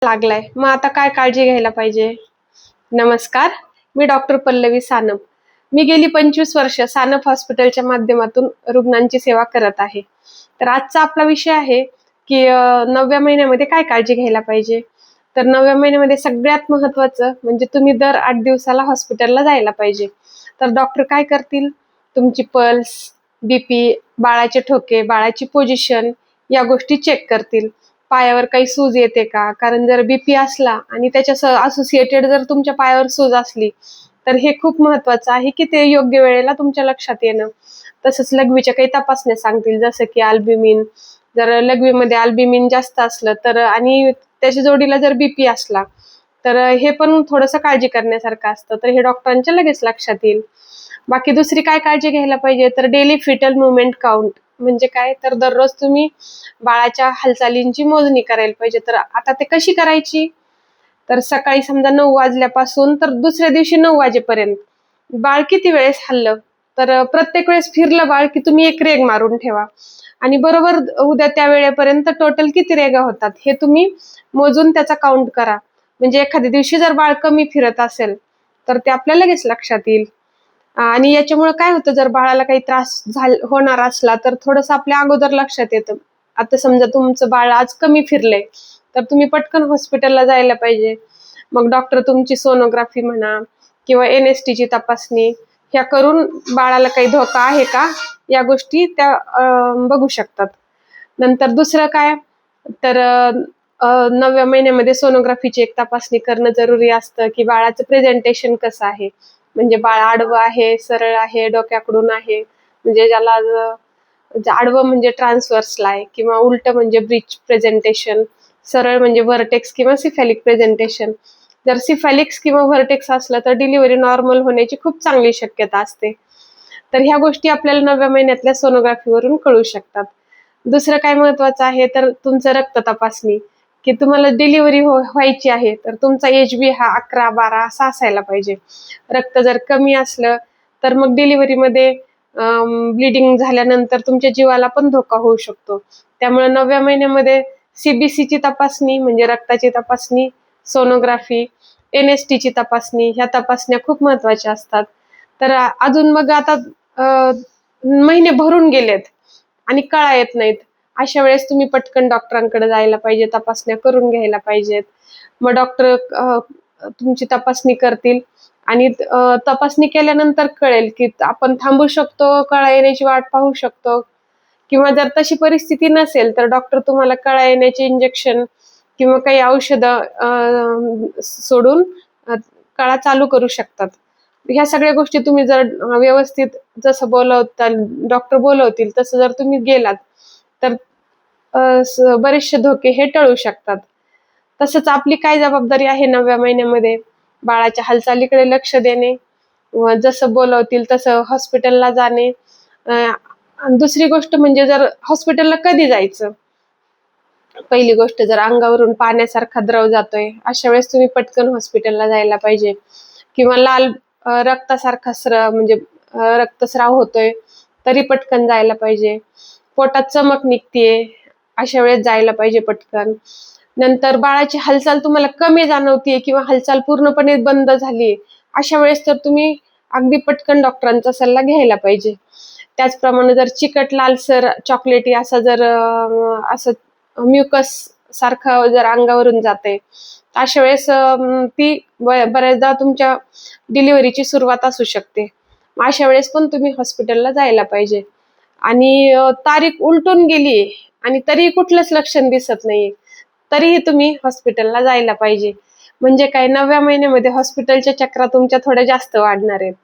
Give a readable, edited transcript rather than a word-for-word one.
लागलाय, मग आता काय काळजी घ्यायला पाहिजे? नमस्कार, मी डॉक्टर पल्लवी सानप. मी गेली 25 वर्ष सानप हॉस्पिटलच्या माध्यमातून रुग्णांची सेवा करत आहे. तर आजचा आपला विषय आहे की 9व्या महिन्यामध्ये काय काळजी घ्यायला पाहिजे. तर 9व्या महिन्यामध्ये सगळ्यात महत्वाचं म्हणजे तुम्ही दर 8 दिवसाला हॉस्पिटलला जायला पाहिजे. तर डॉक्टर काय करतील? तुमची पल्स, बीपी, बाळाचे ठोके, बाळाची पोझिशन या गोष्टी चेक करतील. पायावर काही सूज येते का? कारण जर बीपी असला आणि त्याच्या असोसिएटेड जर तुमच्या पायावर सूज असली तर हे खूप महत्वाचं आहे की ते योग्य वेळेला तुमच्या लक्षात येणं. तसंच लघवीच्या काही तपासण्या सांगतील, जसं की अल्ब्युमिन. जर लघवीमध्ये अल्ब्युमिन जास्त असलं तर आणि त्याच्या जोडीला जर बीपी असला तर हे पण थोडंसं काळजी करण्यासारखं असतं. तर हे डॉक्टरांच्या लगेच लक्षात येईल. बाकी दुसरी काय काळजी घ्यायला पाहिजे तर डेली फिटल मुवमेंट काउंट म्हणजे काय, तर दररोज तुम्ही बाळाच्या हालचालींची मोजणी करायला पाहिजे. तर आता ते कशी करायची? तर सकाळी समजा 9 वाजल्यापासून तर दुसऱ्या दिवशी 9 वाजेपर्यंत बाळ किती वेळेस हललं, तर प्रत्येक वेळेस फिरलं बाळ की तुम्ही एक रेघ मारून ठेवा आणि बरोबर उद्या त्या वेळेपर्यंत टोटल किती रेघा होतात हे तुम्ही मोजून त्याचा काउंट करा. म्हणजे एखाद्या दिवशी जर बाळ कमी फिरत असेल तर ते आपल्याला लगेच लक्षात येईल. आणि याच्यामुळे काय होतं, जर बाळाला काही त्रास होणार असला तर थोडंसं आपल्या अगोदर लक्षात येतं. आता समजा तुमचं बाळ आज कमी फिरलंय तर तुम्ही पटकन हॉस्पिटलला जायला पाहिजे. मग डॉक्टर तुमची सोनोग्राफी म्हणा किंवा NST ची तपासणी ह्या करून बाळाला काही धोका आहे का या गोष्टी त्या बघू शकतात. नंतर दुसरं काय, तर 9व्या महिन्यामध्ये सोनोग्राफीची एक तपासणी करणं जरुरी असतं की बाळाचं प्रेझेंटेशन कसं आहे. म्हणजे बाळ आडवं आहे, सरळ आहे, डोक्याकडून आहे, म्हणजे ज्याला आडवं म्हणजे ट्रान्सवर्सला आहे किंवा उलटं म्हणजे ब्रिज प्रेझेंटेशन, सरळ म्हणजे व्हर्टेक्स किंवा सिफॅलिक प्रेझेंटेशन. जर सिफॅलिक्स किंवा व्हर्टेक्स असलं तर डिलिव्हरी नॉर्मल होण्याची खूप चांगली शक्यता असते. तर ह्या गोष्टी आपल्याला 9व्या महिन्यातल्या सोनोग्राफीवरून कळू शकतात. दुसरं काय महत्वाचं आहे तर तुमचं रक्त तपासणी, की तुम्हाला डिलिव्हरी व्हायची आहे तर तुमचा HB हा 11-12 असा असायला पाहिजे. रक्त जर कमी असलं तर मग डिलिव्हरीमध्ये ब्लिडिंग झाल्यानंतर तुमच्या जीवाला पण धोका होऊ शकतो. त्यामुळे 9व्या महिन्यामध्ये CBC ची तपासणी म्हणजे रक्ताची तपासणी, सोनोग्राफी, NST ची तपासणी ह्या तपासण्या खूप महत्वाच्या असतात. तर अजून मग आता महिने भरून गेलेत आणि कळा येत नाहीत, अशा वेळेस तुम्ही पटकन डॉक्टरांकडे जायला पाहिजे, तपासण्या करून घ्यायला पाहिजेत. मग डॉक्टर तुमची तपासणी करतील आणि तपासणी केल्यानंतर कळेल की आपण थांबू शकतो, कळा येण्याची वाट पाहू शकतो, किंवा जर तशी परिस्थिती नसेल तर डॉक्टर तुम्हाला कळा येण्याचे इंजेक्शन किंवा काही औषधं सोडून कळा चालू करू शकतात. ह्या सगळ्या गोष्टी तुम्ही जर व्यवस्थित जसं डॉक्टर बोलवतील तसं जर तुम्ही गेलात तर बरेचसे धोके हे टळू शकतात. तसंच आपली काय जबाबदारी आहे 9व्या महिन्यामध्ये? बाळाच्या हालचालीकडे लक्ष देणे, जसं बोलवतील तसं हॉस्पिटलला जाणे. आणि दुसरी गोष्ट म्हणजे जर हॉस्पिटलला कधी जायचं, पहिली गोष्ट जर अंगावरून पाण्यासारखा द्रव जातोय अशा वेळेस तुम्ही पटकन हॉस्पिटलला जायला पाहिजे. किंवा लाल रक्तासारखा म्हणजे रक्तस्राव होतोय तरी पटकन जायला पाहिजे. पोटात चमक निघतीये अशा वेळेस जायला पाहिजे पटकन. नंतर बाळाची हालचाल तुम्हाला कमी जाणवतीये किंवा हालचाल पूर्णपणे बंद झालीये अशा वेळेस तर तुम्ही अगदी पटकन डॉक्टरांचा सल्ला घ्यायला पाहिजे. त्याचप्रमाणे जर चिकट लालसर चॉकलेटी असा जर असं म्युकस सारखं जर अंगावरून जाते अशा वेळेस ती बऱ्याचदा तुमच्या डिलिव्हरीची सुरुवात असू शकते. अशा वेळेस पण तुम्ही हॉस्पिटलला जायला पाहिजे. आणि तारीख उलटून गेली आणि तरीही कुठलंच लक्षण दिसत नाहीये तरीही तुम्ही हॉस्पिटलला जायला पाहिजे. म्हणजे काय, 9व्या महिन्यामध्ये हॉस्पिटलच्या चक्रा तुमच्या थोड्या जास्त वाढणार आहेत.